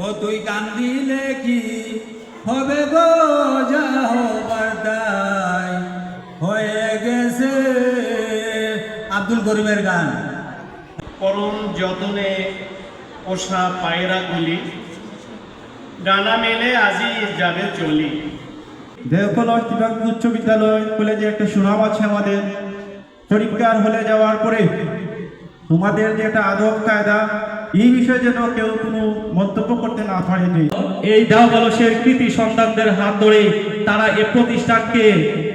ও তুই কান্দিলে কি হবে গো, যাও বার্তায় হয়ে গেছে। আব্দুল করিমের গান। পরম যতনে পোষা পায়রাগুলি ডানা মেলে আজি যাবে চলি। দেওকলর ত্রিভাগ উচ্চ বিদ্যালয় কলেজে একটা সুনাম আছে আমাদের। পরীক্ষার হলে যাওয়ার পরে তোমাদের যে একটা আদব কায়দা, এই বিষয়ে যেন কেউ কোনো মন্তব্য করতে না পারেনি। এই দেওকলসের কৃতি সন্তানদের হাত ধরে তারা এই প্রতিষ্ঠানকে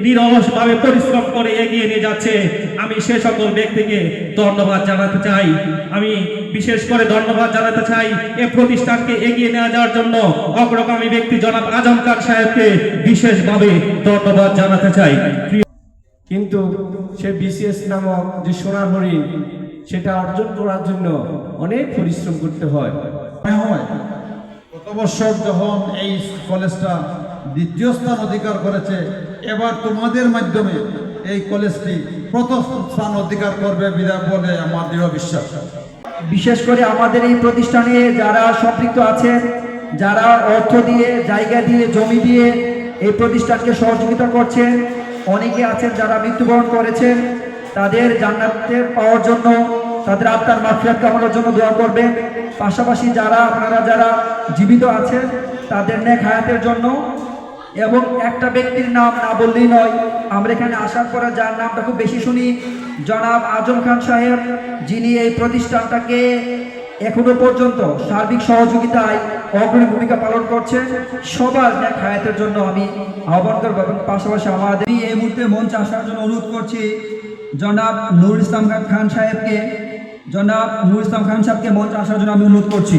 নিরলসভাবে পরিশ্রম করে এগিয়ে নিয়ে যাচ্ছে। আমি সে সকল ব্যক্তিকে ধন্যবাদ জানাতে চাই। আমি বিশেষ করে ধন্যবাদ জানাতে চাই এই প্রতিষ্ঠানকে এগিয়ে নিয়ে যাওয়ার জন্য অগ্রগামী ব্যক্তি জনাব আজম খান সাহেবকে বিশেষভাবে ধন্যবাদ জানাতে চাই। কিন্তু সে বিসিএস নামক যে সোনার হরিণ, সেটা অর্জন করার জন্য অনেক পরিশ্রম করতে হয়। গত বছর যখন এই কলেজটা দ্বিতীয় স্থান অধিকার করেছে, এবার তোমাদের মাধ্যমে এই কলেজটি প্রথম স্থান অধিকার করবে বিধায় বলে আমার দৃঢ় বিশ্বাস। বিশেষ করে আমাদের এই প্রতিষ্ঠানে যারা সম্পৃক্ত আছেন, যারা অর্থ দিয়ে, জায়গা দিয়ে, জমি দিয়ে এই প্রতিষ্ঠানকে সহযোগিতা করছেন, অনেকে আছেন যারা মৃত্যুবরণ করেছেন, তাদের জান্নাতের পাওয়ার জন্য, তাদের আত্মার মাগফিরাত কামনার জন্য দোয়া করবেন। পাশাপাশি আপনারা যারা জীবিত আছেন তাদের নেক হায়াতের জন্য, এবং একটা ব্যক্তির নাম না বললেই নয়, আমরা এখানে আসার পরে যার নামটা খুব বেশি শুনি, জনাব আজম খান সাহেব, যিনি এই প্রতিষ্ঠানটাকে এখনো পর্যন্ত সার্বিক সহযোগিতায় অগ্রণী ভূমিকা পালন করছেন। সবার নেক হায়াতের জন্য আমি আহ্বান করব। এবং পাশাপাশি আমাদের এই মুহূর্তে মঞ্চে আসার জন্য অনুরোধ করছি জনাব নুরুল ইসলাম খান সাহেবকে। জনাব নুরুল ইসলাম খান সাহেবকে মঞ্চে আসার জন্য আমি অনুরোধ করছি।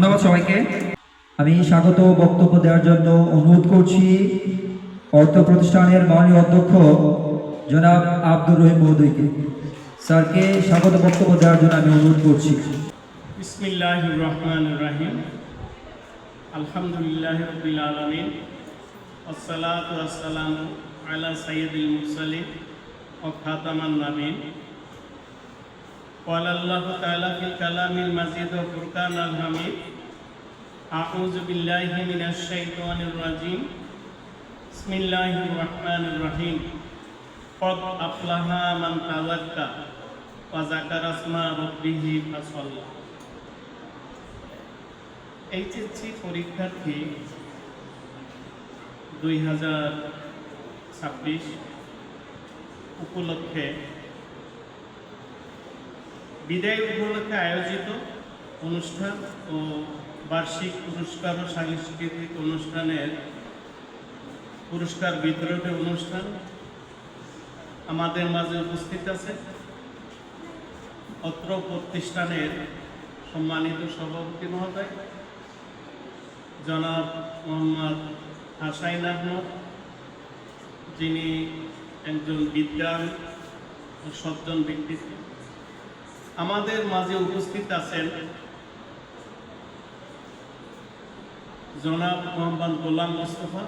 ধন্যবাদ সবাইকে। আমি স্বাগত বক্তব্য দেওয়ার জন্য অনুরোধ করছি অর্থ প্রতিষ্ঠানের মাননীয় অধ্যক্ষ জনাব আব্দুর রহিম মহোদয়কে। স্যারকে স্বাগত বক্তব্য দেওয়ার জন্য আমি অনুরোধ করছি। বিসমিল্লাহির রহমানির রহিম। আলহামদুলিল্লাহি রাব্বিল আলামিন। আসসালাতু ওয়াসসালামু আলা সাইয়্যিদিল মুরসালিন ওয়া খাতামান নাবিয়্যিন। ক্বালা আল্লাহু তাআলা ফিল কালামিল মাজিদ ওয়া ফুরকানিল হামিদ। আউযু বিল্লাহি মিনাশ শাইতানির রাজীম। বিসমিল্লাহির রহমানির রহিম। ক্বাদ আফলাহা মান তাযাক্কা ওয়া যাকারা ইসমা রাব্বিহি ফাসাল্লা। এইচএসসি পরীক্ষার্থী 2026 উপলক্ষে বিদায় উপলক্ষে আয়োজিত অনুষ্ঠান ও বার্ষিক পুরস্কার ও সাংস্কৃতিক অনুষ্ঠানের পুরস্কার বিতরণী অনুষ্ঠান আমাদের মাঝে উপস্থিত আছে অত্র প্রতিষ্ঠানের সম্মানিত সভাপতি মহোদয় জনাব মোহাম্মদ হাসাইন আহমদ, যিনি একজন বিদ্বান ও সজ্জন ব্যক্তিত্ব। আমাদের মাঝে উপস্থিত আছেন জনাব মোহাম্মদ গোলাম মোস্তফা,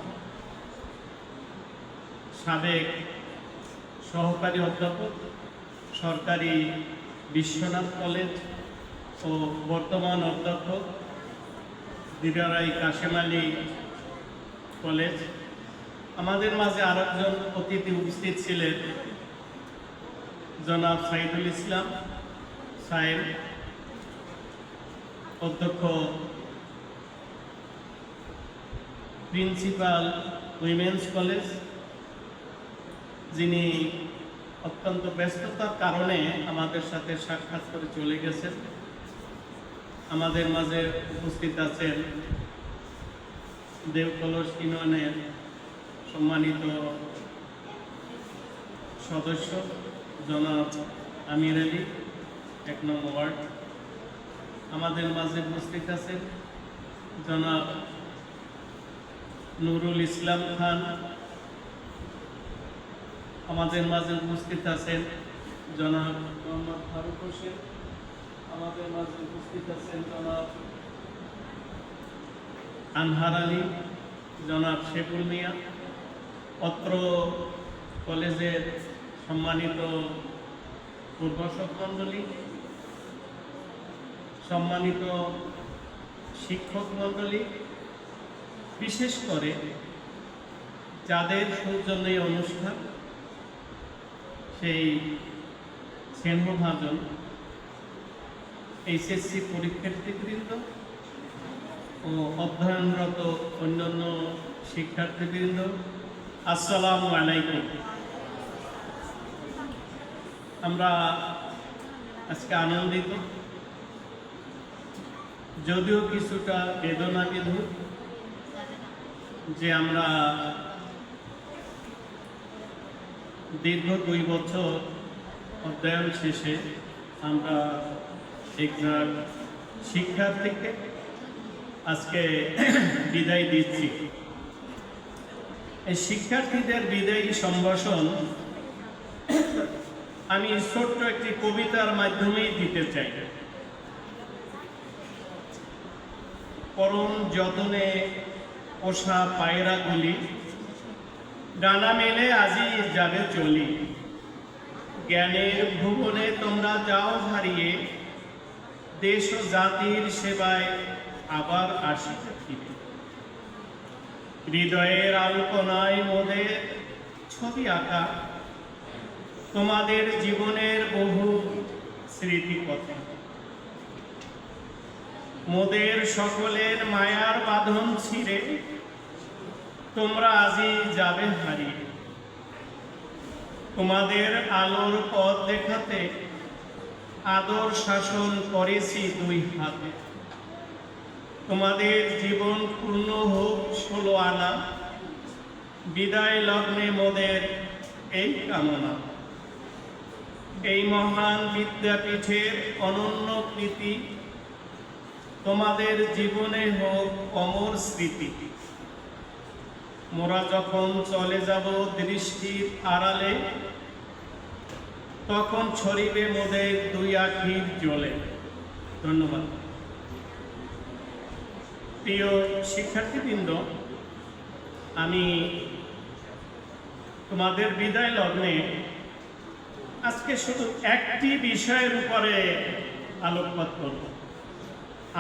সাবেক সহকারী অধ্যাপক, সরকারি বিশ্বনাথ কলেজ ও বর্তমান অধ্যক্ষ দিদারাই কাশেম আলী কলেজ। আমাদের মাঝে আরেকজন অতিথি উপস্থিত ছিলেন জনাব সাইদুল ইসলাম সাহেব, অধ্যক্ষ প্রিন্সিপাল উইমেন্স কলেজ, যিনি অত্যন্ত ব্যস্ততার কারণে আমাদের সাথে সাক্ষাৎ করে চলে গেছেন। আমাদের মাঝে উপস্থিত আছেন দেবকলস ইউনিয়নের সম্মানিত সদস্য জনাব আমির আলী, 1 নং ওয়ার্ড। আমাদের মাঝে উপস্থিত আছেন জনাব নুরুল ইসলাম খান। আমাদের মাঝে উপস্থিত আছেন জনাব মোহাম্মদ ফারুক হোসেন। আমাদের মাঝে উপস্থিত আছেন জনাব আনহার আলী, জনাব শেফুল মিয়া। অত্র কলেজের সম্মানিত প্রভাষক মণ্ডলী, সম্মানিত শিক্ষক মণ্ডলী, বিশেষ করে যাদের সৌজন্য এই অনুষ্ঠান, সেই স্নেহভাজন এইচএসসি পরীক্ষার্থীবৃন্দ ও অধ্যয়নরত অন্যান্য শিক্ষার্থীবৃন্দ, আসসালামু আলাইকুম। আমরা আজকে আনন্দিত, যদিও কিছুটা বেদনাবিধুর যে আমরা দীর্ঘ 2 বছর অধ্যয়ন শেষে আমরা একজন শিক্ষার্থীকে আজকে বিদায় দিচ্ছি। এই শিক্ষার্থীদের বিদায়ী সম্ভাষণ আমি ছোট্ট একটি কবিতার মাধ্যমেই দিতে চাই। পরম যতনে পোষা পায়রাগুলি ডানা মেলে আজি যাবে চলি। জ্ঞানের ভুবনে তোমরা যাও হারিয়ে, দেশ ও জাতির সেবায় আবার আসিতে ফিরে। হৃদয়ের আলপনায় মোদের ছবি আঁকা তোমাদের জীবনের বহু স্মৃতি কথা। মোদের সকলের মায়ার বাঁধন ছিঁড়ে তোমরা আজি যাবে হারিয়ে। তোমাদের আলোর পথ দেখাতে আদর শাসন করেছি 2 হাতে। তোমাদের জীবন পূর্ণ হোক 16 আনা, বিদায় লগ্নে মোদের এই কামনা। এই মহান বিদ্যাপীঠের অনন্য কৃতি তোমাদের জীবনে হোক অমর স্মৃতি। মোরা যখন চলে যাব দৃষ্টির আড়ালে, তখন ছড়িবে মোদের দুই আখির জ্বলে। ধন্যবাদ। প্রিয় শিক্ষার্থীবৃন্দ, আমি তোমাদের বিদায় লগ্নে আজকে শুধু একটি বিষয়ের উপরে আলোকপাত করব।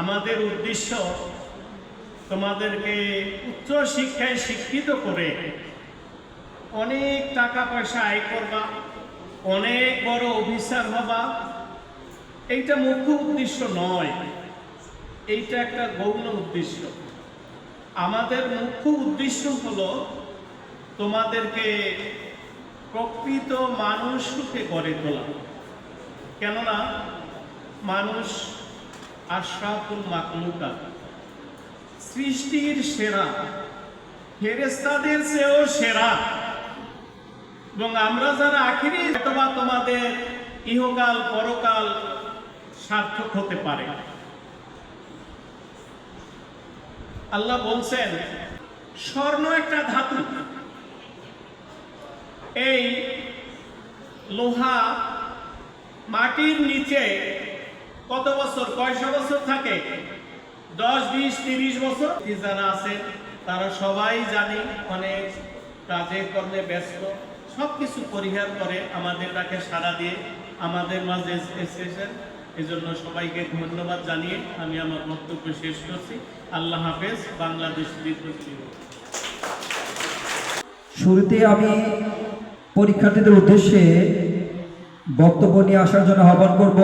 আমাদের উদ্দেশ্য তোমাদেরকে উচ্চ শিক্ষায় শিক্ষিত করে অনেক টাকা পয়সা আয় করবা, অনেক বড় অফিসার হবা, এইটা মুখ্য উদ্দেশ্য নয়, এইটা একটা গৌণ উদ্দেশ্য। আমাদের মুখ্য উদ্দেশ্য হলো তোমাদেরকে প্রকৃত মানুষ রূপে গড়ে তোলা। কেননা মানুষ আশরাফুল মাখলুকাত, সৃষ্টির সেরা, ফেরেশতাদের চেয়েও সেরা। এবং আমরা যারা আখিরি অথবা তোমাদের ইহকাল পরকাল সার্থক হতে পারে। আল্লাহ বলছেন স্বর্ণ একটা ধাতু, এই লোহা মাটির নিচে কত বছর, কয়শো বছর থাকে? 10, 20, 30 বছর। যারা আছে তারা সবাই জানি অনেক কাজে কর্মে ব্যস্ত, সব কিছু পরিহার করে আমাদের ডাকে সাড়া দিয়ে আমাদের মাঝে এসেছেন। এজন্য সবাইকে ধন্যবাদ জানিয়ে আমি আমার বক্তব্য শেষ করছি। আল্লাহ হাফেজ। বাংলাদেশ দীর্ঘজীবী হোক। শুরুতে আমি পরীক্ষার্থীদের উদ্দেশ্যে বক্তব্য নিয়ে আসার জন্য আহ্বান করব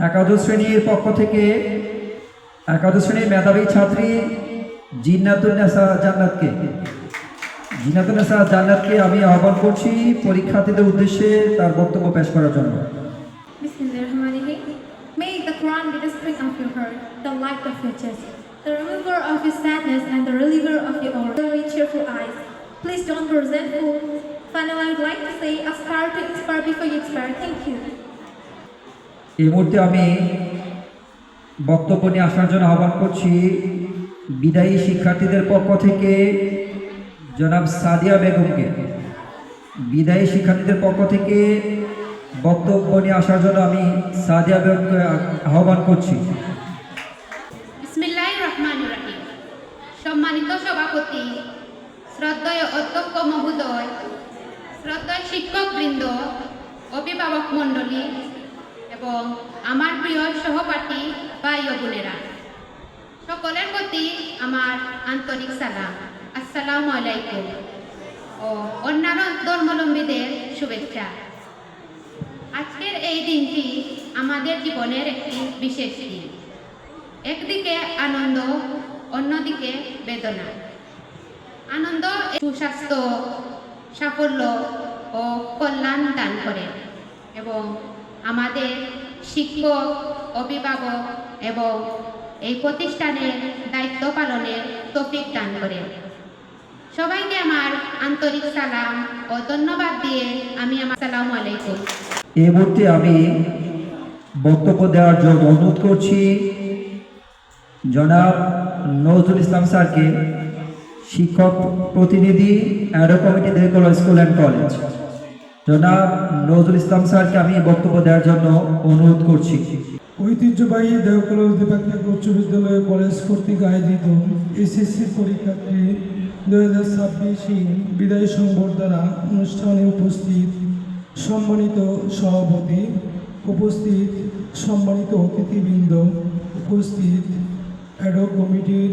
একাদশ শ্রেণীর পক্ষ থেকে একাদশ শ্রেণীর মেধাবী ছাত্রী জিন্নাতুন্নেসা জান্নাতকে আমি আহ্বান করছি পরীক্ষার্থীদের উদ্দেশ্যে তার বক্তব্য পেশ করার জন্য। Bismillahirrahmanirrahim. May the Quran be the spring of your heart, the light of your chest, the remover of your sadness and the reliever of your with cheerful eyes. Please don't be resentful. Finally, I would like to say, aspire to inspire before you expire. Thank you. এই মুহূর্তে আমি বক্তব্য নিয়ে আসার জন্য আহ্বান করছি বিদায়ী শিক্ষার্থীদের পক্ষ থেকে জনাব সাদিয়া বেগমকে। বিদায়ী শিক্ষার্থীদের পক্ষ থেকে বক্তব্য নিয়ে আসার জন্য আমি সাদিয়া বেগমকে আহ্বান করছি। বিসমিল্লাহির রহমানির রহিম। সম্মানিত সভাপতি, শ্রদ্ধেয় অধ্যক্ষ মহোদয়, শ্রদ্ধেয় শিক্ষকবৃন্দ, অভিভাবক মণ্ডলী এবং আমার প্রিয় সহপাঠী ভাই ও বোনেরা, সকলের প্রতি আমার আন্তরিক সালাম। আসসালামু আলাইকুম ও অন্যান্য ধর্মাবলম্বীদের শুভেচ্ছা। আজকের এই দিনটি আমাদের জীবনের একটি বিশেষ দিন। একদিকে আনন্দ, অন্যদিকে বেদনা। আনন্দ সুস্বাস্থ্য, সাফল্য ও কল্যাণ দান করে এবং আমাদের শিক্ষক, অভিভাবক এবং এই প্রতিষ্ঠানের দায়িত্ব পালনের তৌফিক দান করে। সবাইকে আমার আন্তরিক সালাম ও ধন্যবাদ দিয়ে আমি আমার আসসালামু আলাইকুম। এই মুহূর্তে আমি বক্তব্য দেওয়ার জন্য অনুরোধ করছি জনাব নজরুল ইসলাম স্যারকে, শিক্ষক প্রতিনিধি ad hoc committee Dehakala school and college. জনাব নজরুল ইসলাম স্যারকে আমি বক্তব্য দেওয়ার জন্য অনুরোধ করছি। ঐতিহ্যবাহী দেহকলা দ্বিপাক্ষিক উচ্চ বিদ্যালয় কলেজ কর্তৃক আয়োজিত এসএসসি পরীক্ষার্থী 2026 বিদায় সংবর্ধনা অনুষ্ঠানে উপস্থিত সম্মানিত সভাপতি, উপস্থিত সম্মানিত অতিথিবৃন্দ, উপস্থিত অ্যাডো কমিটির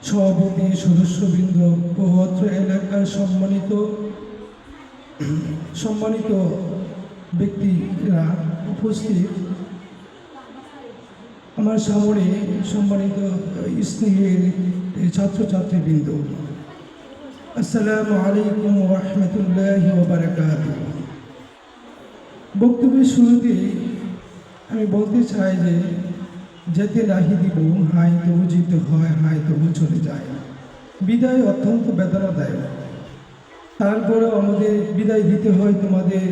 সভাপতি, সদস্যবৃন্দ ও অত্র এলাকার সম্মানিত ব্যক্তিরা উপস্থিত, আমার সামনে সম্মানিত স্নেহের ছাত্রছাত্রীবৃন্দ, আসসালামু আলাইকুম ওয়া রাহমাতুল্লাহি ওয়া বারাকাতুহু। বক্তব্যের শুরুতে আমি বলতে চাই যে যেতে নাহি দিব, হাই তবু যেতে হয়, হাই তবু চলে যায়। বিদায় অত্যন্ত বেদনাদায়ক, তারপরেও আমাদের বিদায় দিতে হয় তোমাদের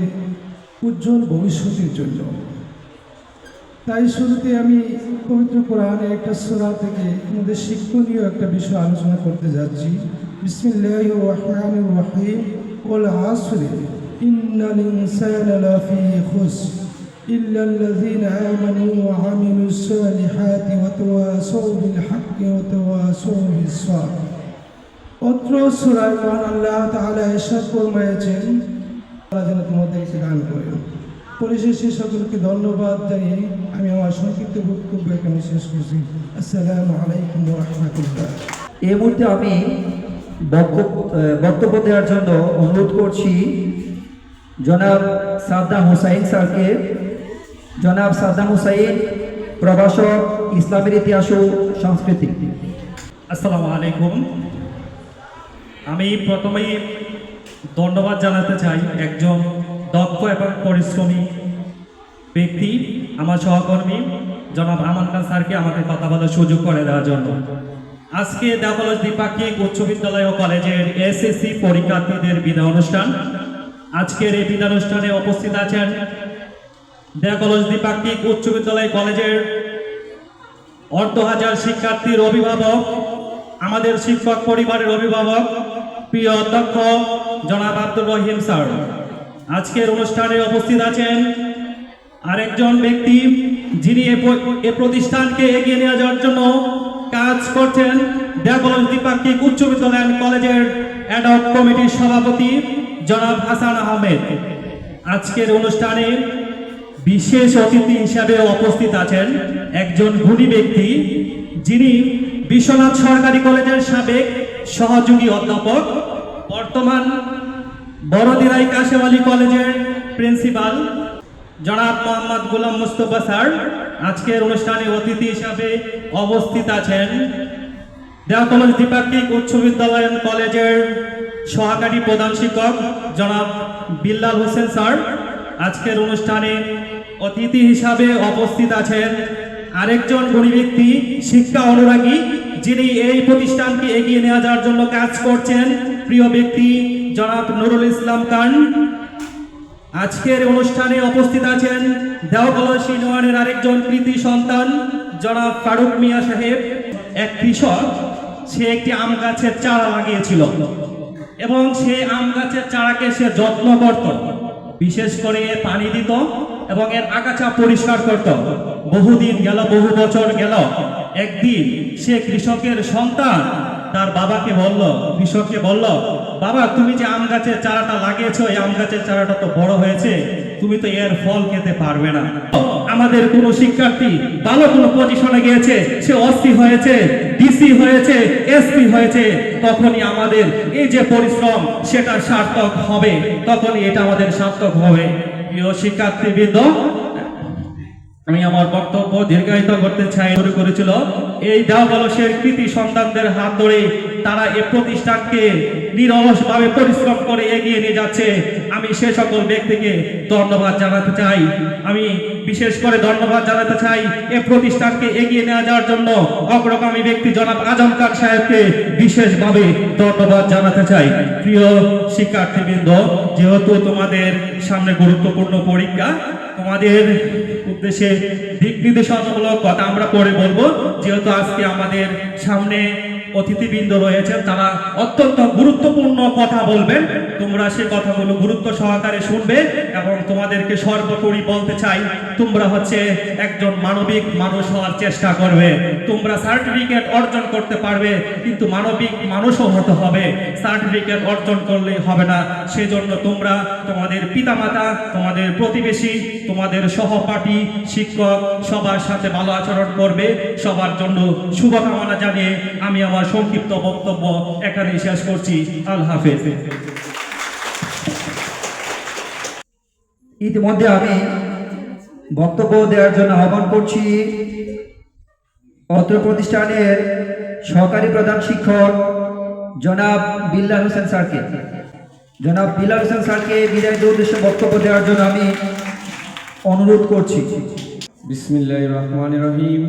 উজ্জ্বল ভবিষ্যতের জন্য। তাই শুরুতে আমি পবিত্র কোরআনে একটা সূরা থেকে আমাদের শিক্ষণীয় একটা বিষয় আলোচনা করতে যাচ্ছি। বিসমিল্লাহির রহমানির রহিম। ওয়াল আসরি ইন্নাল ইনসানা লাফি খুসর ইল্লাল্লাযীনা আমানু ওয়া আমিলুস সালিহাতি ওয়া তাওয়াসাউ বিল হাক্কি ওয়া তাওয়াসাউ বিস সাবর। অত্র সূরায় মহান আল্লাহ তাআলা ইরশাদ ফরমায়েছেন, আল্লাহ যেন তোমাদেরকে দান করেন। পরিশেষে সকলকে ধন্যবাদ জানিয়ে আমি আমার সংক্ষিপ্ত বক্তব্য এখানে শেষ করছি। আসসালামু আলাইকুম ওয়া রাহমাতুল্লাহ। এই মুহূর্তে আমি বক্তব্য দেওয়ার জন্য অনুরোধ করছি জনাব সাদ্দাম হুসাইন স্যারকে। জনাব সাদ্দাম হুসাইন, প্রভাষক, ইসলামের ইতিহাস ও সংস্কৃতি। আসসালামু আলাইকুম। আমি প্রথমেই ধন্যবাদ জানাতে চাই একজন দক্ষ এবং পরিশ্রমী ব্যক্তি, আমার সহকর্মী জনাব আমান খান স্যারকে আমাকে কথা বলার সুযোগ করে দেওয়ার জন্য। আজকে দেওকলজ দ্বিপাক্ষিক উচ্চ বিদ্যালয় ও কলেজের এসএসসি পরীক্ষার্থীদের বিদায় অনুষ্ঠান। আজকের এই বিদায় অনুষ্ঠানে উপস্থিত আছেন দেওকলজ দ্বিপাক্ষিক উচ্চ বিদ্যালয় কলেজের অর্ধ-হাজার শিক্ষার্থীর অভিভাবক, আমাদের শিক্ষক পরিবারের অভিভাবক, প্রিয় অধ্যক্ষ জনাব আব্দুর রহিম স্যার। আজকের অনুষ্ঠানে উপস্থিত আছেন আরেকজন ব্যক্তি যিনি এ প্রতিষ্ঠানকে এগিয়ে নিয়ে যাওয়ার জন্য কাজ করছেন, দেওকলজ দ্বিপাক্ষিক উচ্চ বিদ্যালয় কলেজের অ্যাডহক কমিটির সভাপতি জনাব হাসান আহমেদ। আজকের অনুষ্ঠানে বিশেষ অতিথি হিসাবে উপস্থিত আছেন একজন গুণী ব্যক্তি, যিনি বিশ্বনাথ সরকারি কলেজের সাবেক সহযোগী অধ্যাপক, বর্তমান বড়দিরাই কাশেম আলী কলেজের প্রিন্সিপাল জনাব মোহাম্মদ গোলাম মুস্তফা স্যার। আজকের অনুষ্ঠানে অতিথি হিসাবে উপস্থিত আছেন দেওকলজ দ্বিপাক্ষিক উচ্চ বিদ্যালয় কলেজের সহকারী প্রধান শিক্ষক জনাব বিল্লাল হোসেন স্যার। আজকের অনুষ্ঠানে অতিথি হিসাবে উপস্থিত আছেন আরেকজন গুণী ব্যক্তি, শিক্ষা অনুরাগী, যিনি এই প্রতিষ্ঠানকে এগিয়ে নিয়ে যাওয়ার জন্য কাজ করছেন, প্রিয় ব্যক্তি জনাব নুরুল ইসলাম খান। আজকের অনুষ্ঠানে উপস্থিত আছেন দেওকলজ ইউনিয়নের আরেকজন কৃতি সন্তান জনাব ফারুক মিয়া সাহেব। এক কৃষক, সে একটি আম গাছের চারা লাগিয়েছিল এবং সে আম গাছের চারাকে সে যত্ন করত, বিশেষ করে পানি দিত এবং এর আগাছা পরিষ্কার করত। বহুদিন গেল, বহু বছর গেল। একদিন সে কৃষকের সন্তান তার বাবাকে বলল, কৃষককে বলল, বাবা তুমি যে আম গাছের চারাটা লাগিয়েছো, এই আম গাছের চারাটা তো বড় হয়েছে, তুমি তো এর ফল খেতে পারবে না। আমাদের কোনো শিক্ষার্থী ভালো কোনো পজিশনে গিয়েছে, সে ওসি হয়েছে, ডিসি হয়েছে, এসপি হয়েছে, তখনই আমাদের এই যে পরিশ্রম সেটা সার্থক হবে, তখনই এটা আমাদের সার্থক হবে। প্রিয় শিক্ষার্থীবৃন্দ, আমি আমার বক্তব্য দীর্ঘায়িত করতে চাই। শুরু করেছিল এই দেওকলজের কৃতি সন্তানদের হাত ধরে তারা এ প্রতিষ্ঠানকে নিরলসভাবে পরিশ্রম করে এগিয়ে নিয়ে যাচ্ছে। আমি সে সকল ব্যক্তিকে ধন্যবাদ জানাতে চাই। আমি বিশেষ করে ধন্যবাদ জানাতে চাই এ প্রতিষ্ঠানকে এগিয়ে নিয়ে যাওয়ার জন্য অগ্রগামী ব্যক্তি জনাব আজম খান সাহেবকে বিশেষভাবে ধন্যবাদ জানাতে চাই। প্রিয় শিক্ষার্থীবৃন্দ, যেহেতু তোমাদের সামনে গুরুত্বপূর্ণ পরীক্ষা, তোমাদের উদ্দেশ্যে দিক নির্দেশনামূলক কথা আমরা পরে বলবো। যেহেতু আজকে আমাদের সামনে অতিথিবৃন্দ রয়েছেন, তারা অত্যন্ত গুরুত্বপূর্ণ কথা বলবেন, তোমরা সেই কথাগুলো গুরুত্ব সহকারে শুনবে এবং তোমাদেরকে সর্বোপরি বলতে চাই, তোমরা হচ্ছে একজন মানবিক মানুষ হওয়ার চেষ্টা করবে। তোমরা সার্টিফিকেট অর্জন করতে পারবে, কিন্তু মানবিক মানুষও হতে হবে। সার্টিফিকেট অর্জন করলেই হবে না, সেজন্য তোমরা তোমাদের পিতামাতা, তোমাদের প্রতিবেশী, তোমাদের সহপাঠী, শিক্ষক সবার সাথে ভালো আচরণ করবে। সবার জন্য শুভকামনা জানিয়ে আমি আমার সংক্ষিপ্ত বক্তব্য এখানেই শেষ করছি। আল্লাহ হাফেজ। ইতিমধ্যে আমি বক্তব্য দেওয়ার জন্য আহ্বান করছি অত্র প্রতিষ্ঠানের সহকারী প্রধান শিক্ষক জনাব বিল্লাল হোসেন স্যারকে। জনাব বিল্লাল হোসেন স্যারকে বিদায় উদ্দেশ্যে বক্তব্য দেওয়ার জন্য আমি অনুরোধ করছি। বিসমিল্লাহির রহমানির রহিম।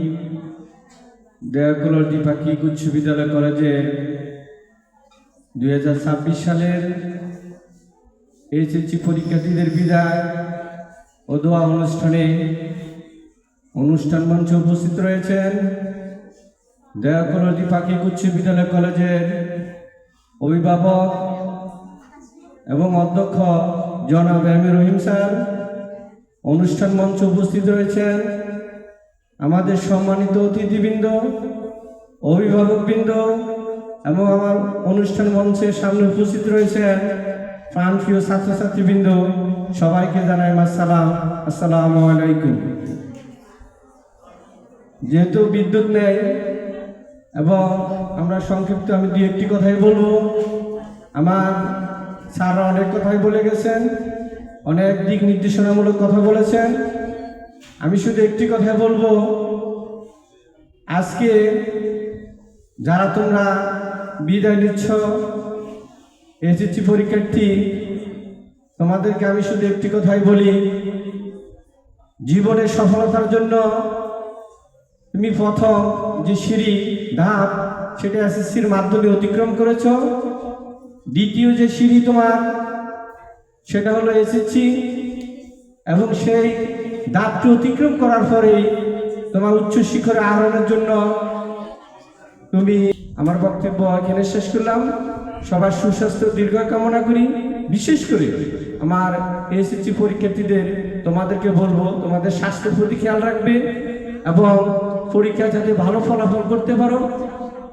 দেওকলজ দ্বিপাক্ষিক উচ্চ বিদ্যালয় কলেজে 2026 সালের এইচএসসি পরীক্ষার্থীদের বিদায় ও দোয়া অনুষ্ঠানে অনুষ্ঠান মঞ্চে উপস্থিত রয়েছেন দয়াকলজি পাখিক উচ্চ বিদ্যালয় কলেজের অভিভাবক এবং অধ্যক্ষ জনাব এম এ রহিম স্যার। অনুষ্ঠান মঞ্চে উপস্থিত রয়েছেন আমাদের সম্মানিত অতিথিবৃন্দ, অভিভাবকবৃন্দ এবং আমার অনুষ্ঠান মঞ্চের সামনে উপস্থিত রয়েছেন প্রাণপ্রিয় ছাত্রছাত্রীবৃন্দ। সবাইকে জানাই আসসালামু আলাইকুম। যেহেতু বিদ্যুৎ নেই এবং আমরা সংক্ষিপ্ত আমি দুই একটি কথাই বলবো। আমার স্যাররা অনেক কথাই বলে গেছেন, অনেক দিক নির্দেশনামূলক কথা বলেছেন। আমি শুধু একটি কথা বলবো, আজকে যারা তোমরা বিদায় নিচ্ছ এসএসসি পরীক্ষার্থী, তোমাদেরকে আমি শুধু একটি কথাই বলি, জীবনের সফলতার জন্য তুমি প্রথম যে সিঁড়ি ধাপ সেটা এসএসসির মাধ্যমে অতিক্রম করেছ। দ্বিতীয় যে সিঁড়ি তোমার সেটা হলো এসএসসি, এবং সেই ধাপটি অতিক্রম করার পরেই তোমার উচ্চ শিখরে আরোহণের জন্য তুমি। আমার বক্তব্য এখানে শেষ করলাম। সবার সুস্বাস্থ্য দীর্ঘায়ু কামনা করি। বিশেষ করে আমার এসএসসি পরীক্ষার্থীদের তোমাদেরকে বলবো, তোমাদের স্বাস্থ্যের প্রতি খেয়াল রাখবে এবং পরীক্ষা যাতে ভালো ফলাফল করতে পারো।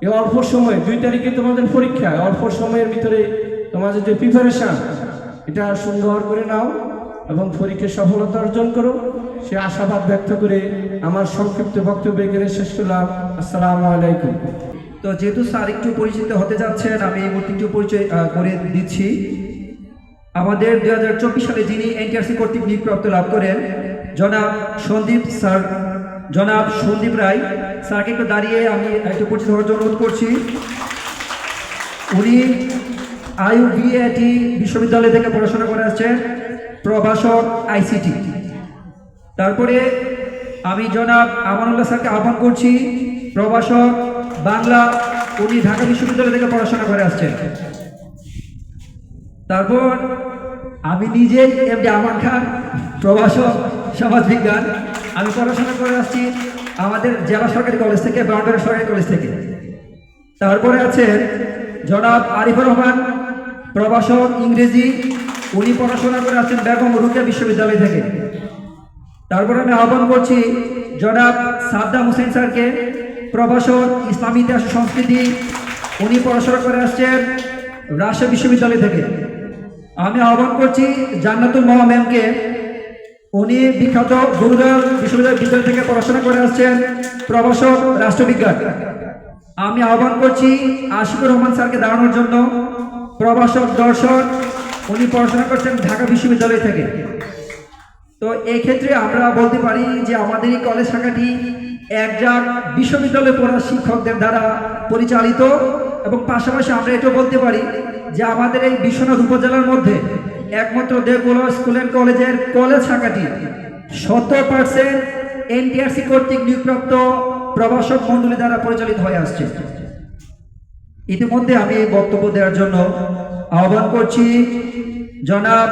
এই অল্প সময় 2 তারিখে তোমাদের পরীক্ষা, অল্প সময়ের ভিতরে তোমাদের যে প্রিপারেশন এটা সুন্দর করে নাও এবং পরীক্ষায় সফলতা অর্জন করো, সে আশাবাদ ব্যক্ত করে আমার সংক্ষিপ্ত বক্তব্য এখানে শেষ করলাম। আসসালামু আলাইকুম। তো যেহেতু স্যার একটু পরিচিত হতে যাচ্ছেন, আমি এই মুহূর্তে একটু পরিচয় করে দিচ্ছি। আমাদের 2024 সালে যিনি এনটিআরসি কর্তৃক নিয়োগপ্রাপ্ত লাভ করেন জনাব সন্দীপ রায় স্যারকে একটু দাঁড়িয়ে আমি একটু পরিচিত হওয়ার জন্য অনুরোধ করছি। উনি IUBAT বিশ্ববিদ্যালয় থেকে পড়াশোনা করে আসছেন, প্রভাষক ICT। তারপরে আমি জনাব আমানুল্লাহ স্যারকে আহ্বান করছি, প্রভাষক বাংলা, উনি ঢাকা বিশ্ববিদ্যালয় থেকে পড়াশোনা করে আসছেন। তারপর আমি নিজেই এমডি আমান খান, প্রভাষক সমাজবিজ্ঞান, আমি পড়াশোনা করে আসছি আমাদের জেলা সরকারি কলেজ থেকে, বাউন্ডারি সরকারি কলেজ থেকে। তারপরে আছেন জনাব আরিফুর রহমান, প্রভাষক ইংরেজি, উনি পড়াশোনা করে আসছেন বেগম রোকেয়া বিশ্ববিদ্যালয় থেকে। তারপরে আমি আহ্বান করছি জনাব সাদ্দাম হোসেন স্যারকে, প্রভাষক ইসলামী ইতিহাস ও সংস্কৃতি, উনি পড়াশোনা করে আসছেন রাজশাহী বিশ্ববিদ্যালয় থেকে। আমি আহ্বান করছি জান্নাতুল মহা ম্যামকে, উনি বিখ্যাত গুরুদয়াল বিশ্ববিদ্যালয় থেকে পড়াশোনা করে আসছেন, প্রভাষক রাষ্ট্রবিজ্ঞান। আমি আহ্বান করছি আশিকুর রহমান স্যারকে দাঁড়ানোর জন্য, প্রভাষক দর্শন, উনি পড়াশোনা করছেন ঢাকা বিশ্ববিদ্যালয় থেকে। তো এই ক্ষেত্রে আমরা বলতে পারি যে আমাদের এই কলেজ শাখাটি একজন বিশ্ববিদ্যালয়ে পড়া শিক্ষকদের দ্বারা পরিচালিত, এবং পাশাপাশি আমরা এটাও বলতে পারি যে আমাদের এই বিশ্বনাথ উপজেলার মধ্যে একমাত্র দেবগোলা স্কুল অ্যান্ড কলেজের কলেজ শাখাটি 100% এনটিআরসি কর্তৃক নিয়োগপ্রাপ্ত প্রভাষক মণ্ডলী দ্বারা পরিচালিত হয়ে আসছে। ইতিমধ্যে আমি বক্তব্য দেওয়ার জন্য আহ্বান করছি জনাব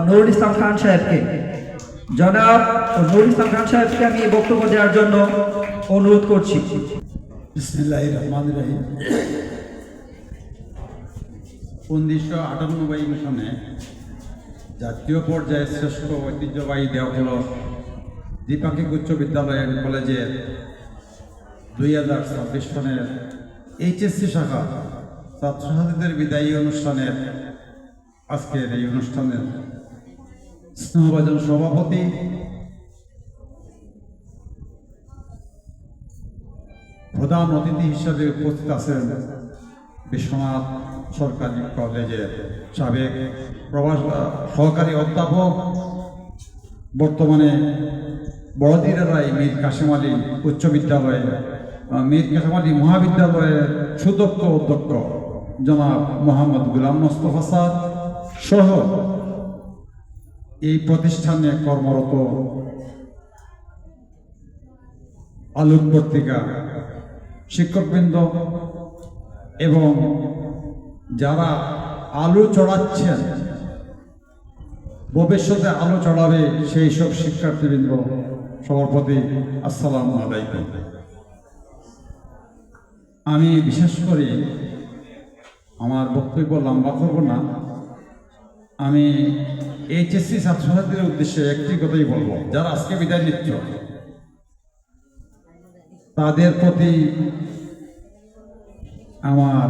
নুরুল ইসলাম খান সাহেবকে। আমি বক্তব্য দেওয়ার জন্য অনুরোধ করছি। বিসমিল্লাহির রহমানির রহিম। 1998 সনে জাতীয় পর্যায়ে শ্রেষ্ঠ ঐতিহ্যবাহী দেওঘর দ্বিপাক্ষিক উচ্চ বিদ্যালয় কলেজের 2026 সনের এইচএসসি শাখা ছাত্রছাত্রীদের বিদায়ী অনুষ্ঠানের আজকের এই অনুষ্ঠানের স্নেহভাজন সভাপতি প্রধান অতিথি হিসেবে উপস্থিত আছেন বিশ্বনাথ সরকারি কলেজের সাবেক সহকারী অধ্যাপক, বর্তমানে বড়দিরারাই মীর কাসেম আলী উচ্চ বিদ্যালয়ে, মীর কাসেম আলী মহাবিদ্যালয়ের সুদক্ষ অধ্যক্ষ জনাব মোহাম্মদ গুলাম মোস্তফা স্যার সহ এই প্রতিষ্ঠানে কর্মরত আলোক পত্রিকা শিক্ষকবৃন্দ এবং যারা আলো চড়াচ্ছেন, ভবিষ্যতে আলো চড়াবে সেই সব শিক্ষার্থীবৃন্দ, সবার প্রতি আসসালামু আলাইকুম। আমি বিশেষ করে আমার বক্তব্য লম্বা করব না। আমি এইচএসসি ছাত্রছাত্রীদের উদ্দেশ্যে একটি কথাই বলবো, যারা আজকে বিদায় নিচ্ছ তাদের প্রতি আমার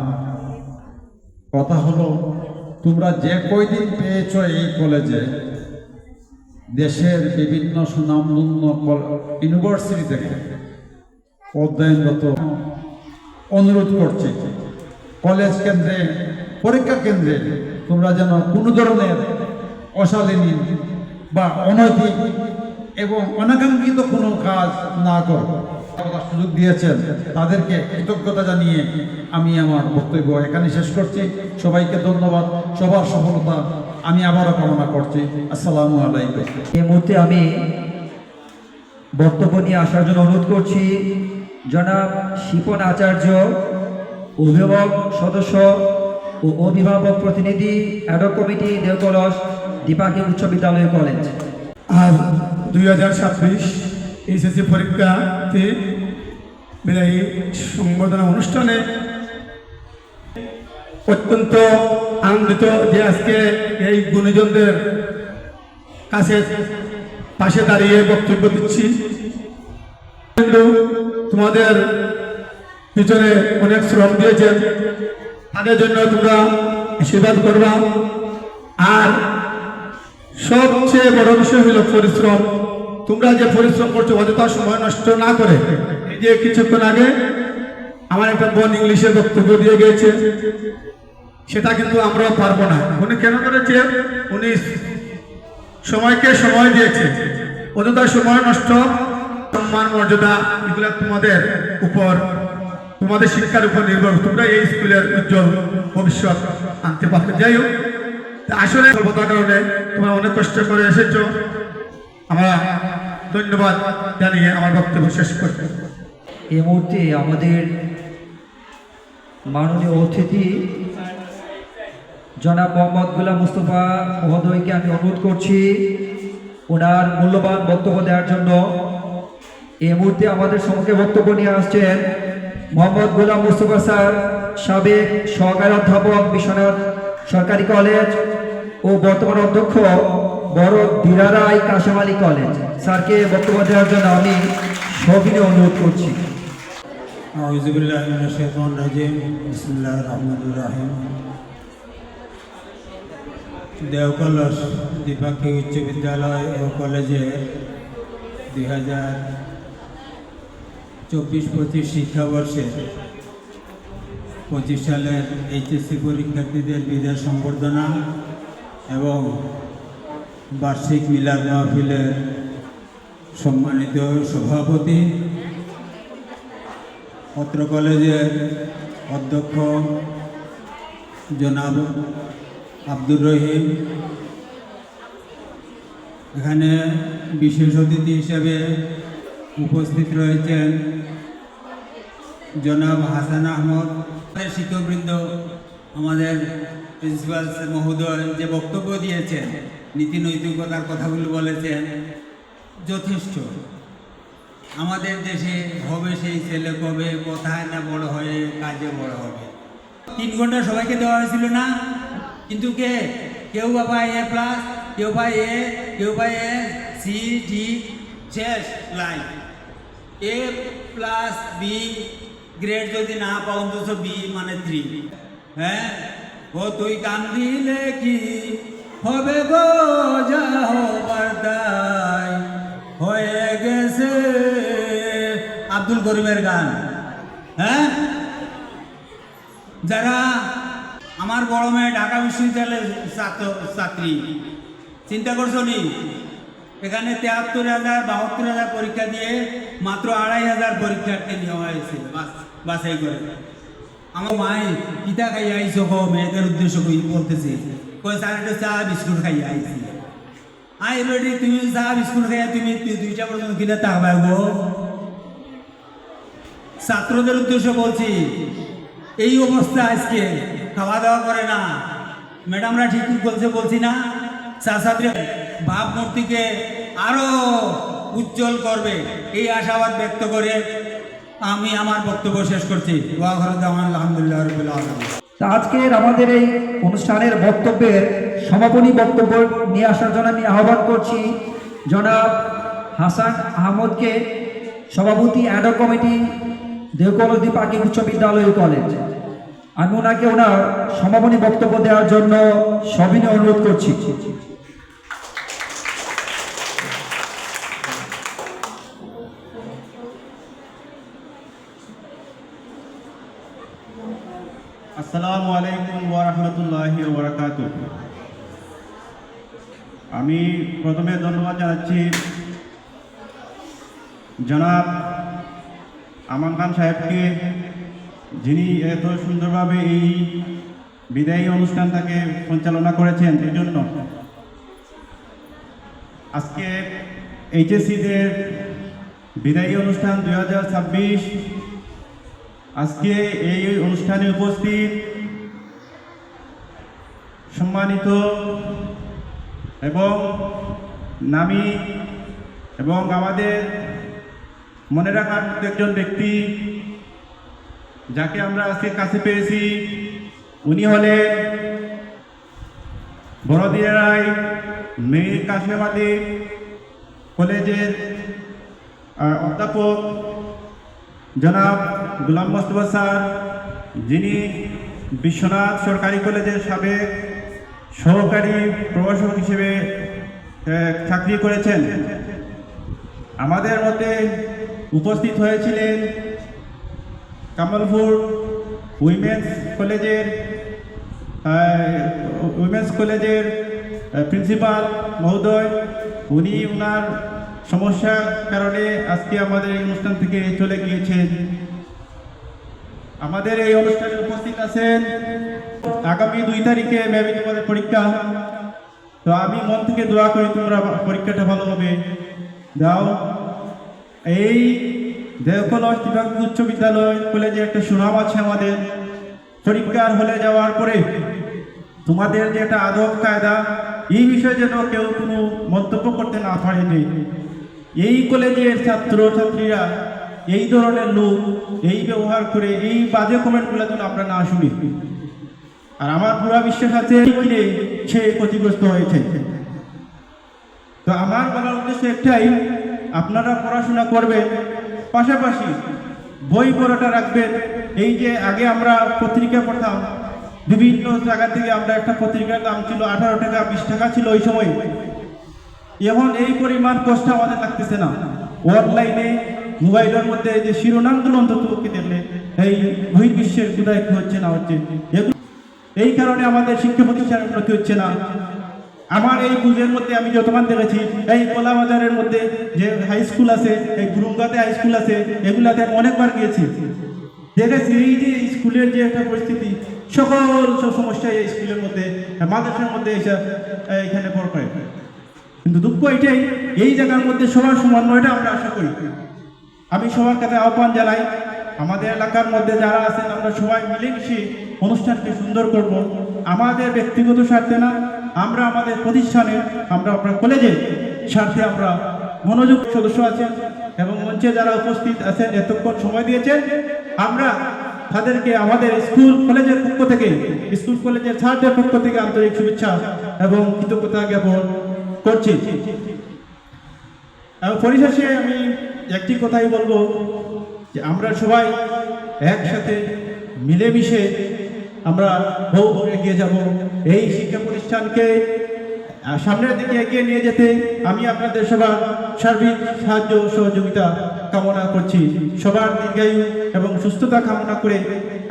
কথা হলো, তোমরা যে কয়দিন পেয়েছ এই কলেজে, দেশের বিভিন্ন সুনামধন্য ইউনিভার্সিটি থেকে অধ্যয়নরত অনুরোধ করছি, কলেজ কেন্দ্রে পরীক্ষা কেন্দ্রে তোমরা যেন কোনো ধরনের অশালীন বা অনৈতিক এবং অনাকাঙ্ক্ষিত কোনো কাজ না করো। সুযোগ দিয়েছেন তাদেরকে কৃতজ্ঞতা জানিয়ে আমি আমার বক্তব্য এখানে শেষ করছি। সবাইকে ধন্যবাদ, সবার সফলতা আমি আবারও কামনা করছি। আসসালামু আলাইকুম। এই মুহূর্তে আমি বক্তব্য নিয়ে আসার জন্য অনুরোধ করছি জনাব শিপন আচার্য, অভিভাবক সদস্য ও অভিভাবক প্রতিনিধি অ্যাডক কমিটি দেওকলস দ্বিপাক্ষী উচ্চ বিদ্যালয় কলেজ। আজ 2026 এইচএসসি পরীক্ষাতে বিদায়ী সংবর্ধনা অনুষ্ঠানে অত্যন্ত আনন্দিত যে আজকে এই গুণীজনদের কাছে পাশে দাঁড়িয়ে বক্তব্য দিচ্ছি। তোমাদের পিছনে অনেক শ্রম দিয়েছেন, তাদের জন্য তোমরা আশীর্বাদ করবা। আর সবচেয়ে বড় বিষয় হলো পরিশ্রম। তোমরা যে পরিশ্রম করছো অযথা সময় নষ্ট না করে, এই যে কিছুক্ষণ আগে আমার একটা বোন ইংলিশে বক্তব্য দিয়ে গিয়েছে, সেটা কিন্তু আমরাও পারবো না। উনি কেন করেছে? উনি সময়কে সময় দিয়েছে। অযথা সময় নষ্ট, সম্মান মর্যাদা এগুলো তোমাদের উপর, তোমাদের শিক্ষার উপর নির্ভর। তোমরা এই স্কুলের উজ্জ্বল ভবিষ্যৎ আনতে পারবে। যাই হোক, আসলে স্বল্পতার কারণে তোমরা অনেক কষ্ট করে এসেছো। আমরা ধন্যবাদ জানিয়ে আমার বক্তব্য শেষ করতে। এই মুহূর্তে আমাদের মাননীয় অতিথি জনাব মোহাম্মদ গোলাম মুস্তফা মহোদয়কে আমি অনুরোধ করছি ওনার মূল্যবান বক্তব্য দেওয়ার জন্য। এই মুহূর্তে আমাদের সম্মুখে বক্তব্য নিয়ে আসছেন মোহাম্মদ গোলাম মুস্তফা স্যার, সাবেক সহকারী অধ্যাপক বিশ্বনাথ সরকারি কলেজ ও বর্তমান অধ্যক্ষ বড় দিরারাই কাশেম আলী কলেজ। স্যারকে বক্তব্য দেওয়ার জন্য আমি সবিনয় অনুরোধ করছি। আউযুবিল্লাহি মিনাশ শাইতানির রাজিম। বিসমিল্লাহির রহমানির রহিম। দেওকলস দ্বিপাক্ষী উচ্চ বিদ্যালয় ও কলেজে 2024-25 শিক্ষাবর্ষে 25 সালের এইচএসসি পরীক্ষার্থীদের বিদায় সংবর্ধনা এবং বার্ষিক মিলাদ মাহফিলের সম্মানিত সভাপতি, অত্র কলেজের অধ্যক্ষ জনাব আব্দুর রহিম, এখানে বিশেষ অতিথি হিসেবে উপস্থিত রয়েছেন জনাব হাসান আহমদ, শিক্ষকবৃন্দ, আমাদের প্রিন্সিপাল মহোদয় যে বক্তব্য দিয়েছেন, নীতি নৈতিকতার কথাগুলো বলেছেন, যথেষ্ট। আমাদের দেশে হবে সেই ছেলে কবে, কোথায় না বড় হয়ে কাজে বড় হবে। 3 ঘন্টা সবাইকে দেওয়া হয়েছিল না? কিন্তু কেউ বা পায় A+, কেউ পায় A, কেউ পায় A, C, D, শেষ লাইন। A+B গ্রেড যদি না পাও অন্তত B মানে 3। হ্যাঁ, ও তুই কান্দিলে কি হবে গো, যা হবার তাই হয়ে গেছে। আব্দুল করিমের গান। হ্যাঁ, যারা আমার বড় মেয়ে ঢাকা বিশ্ববিদ্যালয়ের ছাত্রী, চিন্তা করছো নি? এখানে 73,000 72,000 পরীক্ষা দিয়ে মাত্র 2,500 পরীক্ষার্থী নেওয়া হয়েছে বাছাই করে। আমার মাই পিতা খাইয়া আইসো গো, মেয়েদের উদ্দেশ্য বলতেছি, কই স্যার একটু চা বিস্কুট খাইয়া আইছি। আই বেটি, তুমি চা বিস্কুট খাইয়া তুমি 2টা পর্যন্ত কিনে তাকবা গো। ছাত্রদের উদ্দেশ্য বলছি, এই অবস্থা আজকে খাওয়া দাওয়া করে না। ম্যাডামরা ঠিক বলছে, বলছি না? ছাত্রছাত্রী ভাবমূর্তিকে আরো উজ্জ্বল করবে এই আশাবাদ ব্যক্ত করে আমি আমার বক্তব্য শেষ করছি। আলহামদুলিল্লাহ রাব্বিল আলামিন। তা আজকের আমাদের এই অনুষ্ঠানের বক্তব্যের সমাপনী বক্তব্য নিয়ে আসার জন্য আমি আহ্বান করছি জনাব হাসান আহমদকে, সভাপতি অ্যাডক কমিটি দেওকলদি পাখি উচ্চ বিদ্যালয় কলেজ। আমি ওনাকে ওনার সমাপনী বক্তব্য দেওয়ার জন্য সবিনয় অনুরোধ করছি। আসসালামু আলাইকুম ওয়া রাহমাতুল্লাহি ওয়া বারাকাতুহু। আমি প্রথমে ধন্যবাদ জানাচ্ছি জনাব আমান খান সাহেবকে, যিনি এত সুন্দরভাবে এই বিদায়ী অনুষ্ঠানটাকে পরিচালনা করেছেন। এই জন্য আজকে এইচএসসিদের বিদায়ী অনুষ্ঠান 2026, আজকে এই অনুষ্ঠানে উপস্থিত সম্মানিত এবং নামী এবং আমাদের মনে রাখার একজন ব্যক্তি যাকে আমরা আজকে কাছে পেয়েছি, উনি হলেন বড়দিয়া রায় মীর কাসেম আলী কলেজের অধ্যাপক জনাব গোলাম মোস্তফা স্যার, যিনি বিশ্বনাথ সরকারি কলেজের সাবেক সহকারী প্রভাষক হিসেবে চাকরি করেছেন। আমাদের মধ্যে উপস্থিত হয়েছিলেন কামালপুর উইমেন্স কলেজের প্রিন্সিপাল মহোদয়। উনি ওনার সমস্যার কারণে আজকে আমাদের এই অনুষ্ঠান থেকে চলে গিয়েছেন। আমাদের এই অনুষ্ঠানে উপস্থিত আছেন আগামী 2 তারিখে মেবি তোমাদের পরীক্ষা। তো আমি মন থেকে দোয়া করি তোমরা পরীক্ষাটা ভালোভাবে দাও। এই দেওকলজ বিভাগীয় উচ্চ বিদ্যালয় কলেজে একটা সুনাম আছে আমাদের। পরীক্ষার হলে যাওয়ার পরে তোমাদের যে একটা আদব কায়দা, এই বিষয়ে যেন কেউ কোনো মন্তব্য করতে না পারেনি। এই কলেজের ছাত্র ছাত্রীরা এই ধরনের লোক এই ব্যবহার করে এই বাজে কমেন্টগুলো যেন আমরা না শুনি। আর আমার পুরো বিশ্বাস আছে কিনে সে ক্ষতিগ্রস্ত হয়েছে। তো আমার বলার উদ্দেশ্য একটাই, আপনারা পড়াশোনা করবেন, পাশাপাশি বই পড়াটা রাখবেন। এই যে আগে আমরা পত্রিকা পড়তাম, বিভিন্ন জায়গা থেকে আমরা একটা পত্রিকার দাম ছিল 18 টাকা 20 টাকা ছিল ওই সময়। এখন এই পরিমাণ কষ্ট আমাদের লাগতেছে না। অনলাইনে মোবাইলের মধ্যে যে শিরোনামগুলো অন্তত দেখলে এই বহির্বিশ্বের কোথায় কি হচ্ছে না হচ্ছে, এই কারণে আমাদের শিক্ষা প্রতিষ্ঠানের উন্নতি হচ্ছে না। আমার এই বুঝের মধ্যে আমি যতক্ষণ দেখেছি, এই কলাবাজারের মধ্যে যে হাই স্কুল আছে, এই গুরুঙ্গাতে হাই স্কুল আছে, এগুলাতে অনেকবার গিয়েছি, দেখেছি এই যে স্কুলের যে একটা পরিস্থিতি, সকল সমস্যা এই স্কুলের মধ্যে মাদ্রাসার মধ্যে এখানে পড় করে। কিন্তু দুঃখ এটাই, এই জায়গার মধ্যে সবার সমন্বয়টা আমরা আশা করি। আমি সবার কাছে আহ্বান জানাই, আমাদের এলাকার মধ্যে যারা আছেন আমরা সবাই মিলেমিশে অনুষ্ঠানকে সুন্দর করব। আমাদের ব্যক্তিগত স্বার্থে না, আমরা আমাদের প্রতিষ্ঠানের, আমরা আপনার কলেজের স্বার্থে আমরা মনোযোগ সদস্য আছেন এবং মঞ্চে যারা উপস্থিত আছেন এতক্ষণ সময় দিয়েছেন, আমরা তাদেরকে আমাদের স্কুল কলেজের পক্ষ থেকে, স্কুল কলেজের ছাত্রদের পক্ষ থেকে আন্তরিক শুভেচ্ছা এবং কৃতজ্ঞতা জ্ঞাপন করছি। এবং পরিশেষে আমি একটি কথাই বলবো যে আমরা সবাই একসাথে মিলেমিশে আমরা বহু এগিয়ে যাব। এই শিক্ষা প্রতিষ্ঠানকে সামনের দিকে এগিয়ে নিয়ে যেতে আমি আপনাদের সবার সার্বিক সাহায্য সহযোগিতা কামনা করছি। সবার দীর্ঘায়ু এবং সুস্থতা কামনা করে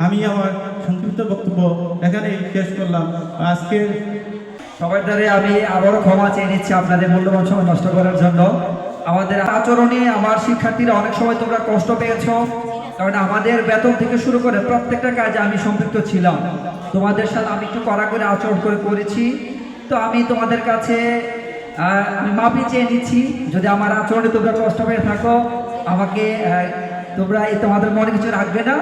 আমি আমার সংক্ষিপ্ত বক্তব্য এখানেই শেষ করলাম। আজকের সবার দ্বারা আমি আবারও ক্ষমা চেয়ে নিচ্ছি আপনাদের মূল্যবান সময় নষ্ট করার জন্য। আমাদের আচরণে আমার শিক্ষার্থীরা অনেক সময় তোমরা কষ্ট পেয়েছো, কারণ আমাদের বেতন থেকে শুরু করে প্রত্যেকটা কাজে আমি সম্পৃক্ত ছিলাম। তোমাদের সাথে আমি একটু কড়া করে আচরণ করেছি। তো আমি তোমাদের কাছে আমি মাফি চেয়ে নিচ্ছি যদি আমার আচরণে তোমরা কষ্ট পেয়ে থাকো। আমাকে তোমরা তোমাদের মনে কিছু রাখবে না,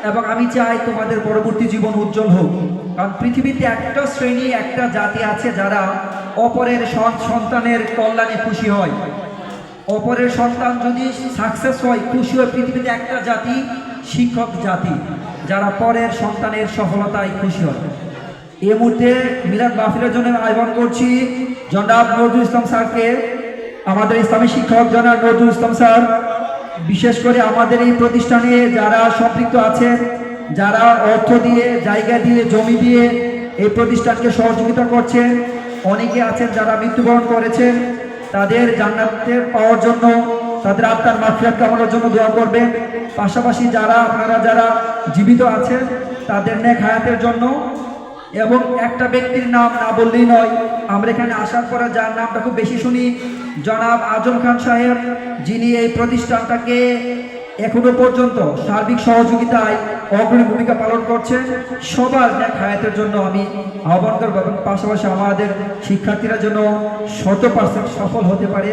এবং আমি চাই তোমাদের পরবর্তী জীবন উজ্জ্বল হোক। কারণ পৃথিবীতে একটা শ্রেণী, একটা জাতি আছে যারা অপরের সন্তানের কল্যাণে খুশি হয়। অপরের সন্তান যদি সাকসেস হয়, খুশি হয়, পৃথিবীতে একটা জাতি শিক্ষক জাতি, যারা পরের সন্তানের সফলতায় খুশি হয়। এই মুহূর্তে মিলাদ মাহফিলের জন্য আহ্বান করছি জনাব নজরুল ইসলাম স্যারকে। আমাদের ইসলামী শিক্ষক জনাব নজরুল ইসলাম স্যার, বিশেষ করে আমাদের এই প্রতিষ্ঠানে যারা সম্পৃক্ত আছেন, যারা অর্থ দিয়ে, জায়গা দিয়ে, জমি দিয়ে এই প্রতিষ্ঠানকে সহযোগিতা করছেন, অনেকে আছেন যারা মৃত্যুবরণ করেছেন, তাদের জান্নাতের পাওয়ার জন্য, তাদের আত্মার মাগফিরাত কামনার জন্য দোয়া করবেন। পাশাপাশি আপনারা যারা জীবিত আছেন তাদের নেক হায়াতের জন্য, এবং একটা ব্যক্তির নাম না বললেই নয়, আমরা এখানে আসার পরে যার নামটা খুব বেশি শুনি, জনাব আজম খান সাহেব, যিনি এই প্রতিষ্ঠানটাকে এখনো পর্যন্ত সার্বিক সহযোগিতায় অগ্রণী ভূমিকা পালন করছেন। সবার নেক হায়াতের জন্য আমি আহ্বান করব, এবং পাশাপাশি আমাদের শিক্ষার্থীরা যেন 100% সফল হতে পারে,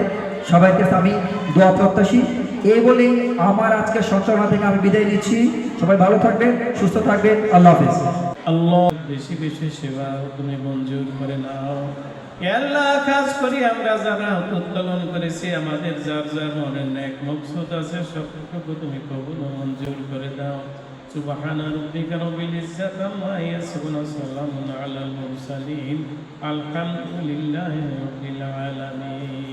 সবার কাছে আমি দোয়া প্রত্যাশী। এই বলেই আমার আজকের সঞ্চালনা থেকে আমি বিদায় নিচ্ছি। সবাই ভালো থাকবেন, সুস্থ থাকবেন। আল্লাহ হাফেজ। আল্লাহ বেশি বেশি সেবা তুমি মঞ্জুর করে নাও। এ আল্লাহ, খাস করি আমরা যারা উত্তোলন করেছি, আমাদের যার যার মনের নেক মকসুদ আছে সবটুকু তুমি কবুল ও মঞ্জুর করে দাও। সুবহান রাব্বিকা রব্বিল ইজ্জাতি আম্মা ইয়াসিফুন ওয়া সালামুন আলাল মুরসালিন, আলহামদুলিল্লাহি রাব্বিল আলামিন।